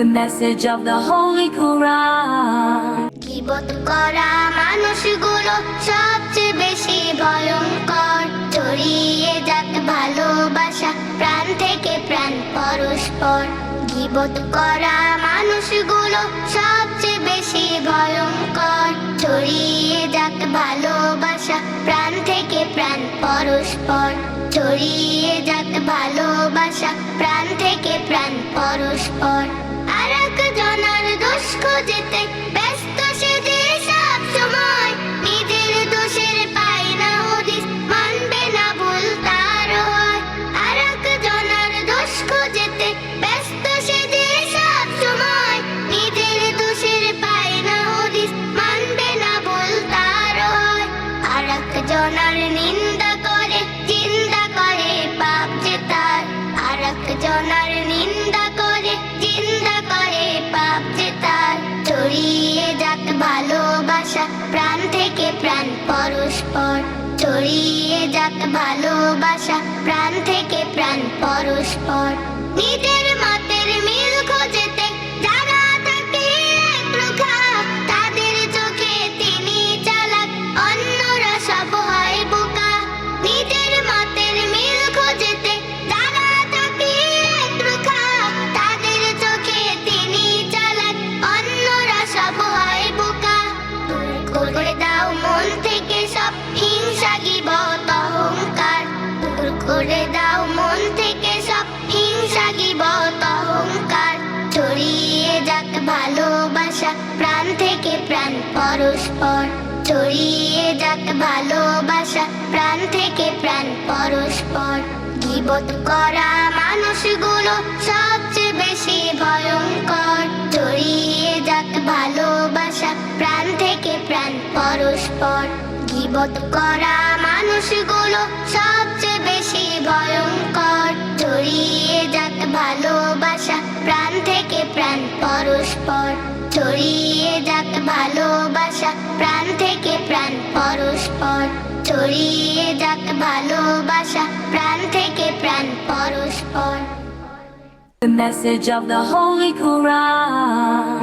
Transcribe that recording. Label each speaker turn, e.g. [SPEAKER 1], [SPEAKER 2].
[SPEAKER 1] The message of the Holy Quran.
[SPEAKER 2] গীবত করা মানুষগুলো সবচেয়ে বেশি ভয়ঙ্কর। ছড়িয়ে যাক ভালোবাসা প্রাণ থেকে প্রাণ পরস্পর। গীবত করা মানুষগুলো সবচেয়ে বেশি ভয়ঙ্কর। ছড়িয়ে যাক ভালোবাসা প্রাণ থেকে প্রাণ পরস্পর। ছড়িয়ে যাক ভালোবাসা প্রাণ থেকে প্রাণ পরস্পর। আর একজনের দোষ খুঁজতে ব্যস্ত সে যে সব সময়, নিজের দোষের পায় না হদিস, মানবে না ভুল তার হয়। আর একজনের দোষ খুঁজতে ব্যস্ত সে যে সব সময়, নিজের দোষের পায় না হদিস, মানবে না ভুল তার হয়। আর একজনের নিন্দা করে চিন্তা করে পাপ যে তার। আর একজনের নিন্দা করে চিন্তা করে পাপ যে তার। ছড়িয়ে যাক ভালোবাসা প্রাণ থেকে প্রাণ পরস্পর। ছড়িয়ে যাক ভালোবাসা প্রাণ থেকে প্রাণ পরস্পর। নিজের মতের মিল খোঁজতে যারা থাকে একরোখা, তাদের চোখে তিনি চালাক, অন্যরা সব হয় বোকা। নিজের মতের মিল খোঁজতে যারা থাকে একরোখা, তাদের চোখে তিনি চালাক, অন্যরা সব হয় বোকা। দূর করে দাও মন থেকে সব হিংসা গীবত অহংকার। দূর করে দাও মন থেকে সব হিংসা গীবত অহংকার। ছড়িয়ে যাক ভালোবাসা প্রাণ থেকে প্রাণ পরস্পর। ছড়িয়ে যাক ভালোবাসা প্রাণ থেকে প্রাণ পরস্পর। গীবত করা মানুষগুলো সবচেয়ে বেশি ভয়ঙ্কর। ছড়িয়ে যাক ভালোবাসা প্রাণ থেকে প্রাণ পরস্পর। গীবত করা মানুষগুলো সবচেয়ে বেশি ভয়ঙ্কর। ছড়িয়ে যাক ভালোবাসা প্রাণ থেকে প্রাণ পরস্পর। ছড়িয়ে যাক ভালোবাসা প্রাণ থেকে প্রাণ পরস্পর। ছড়িয়ে যাক ভালোবাসা প্রাণ থেকে প্রাণ পরস্পর।
[SPEAKER 1] The message of the Holy Quran.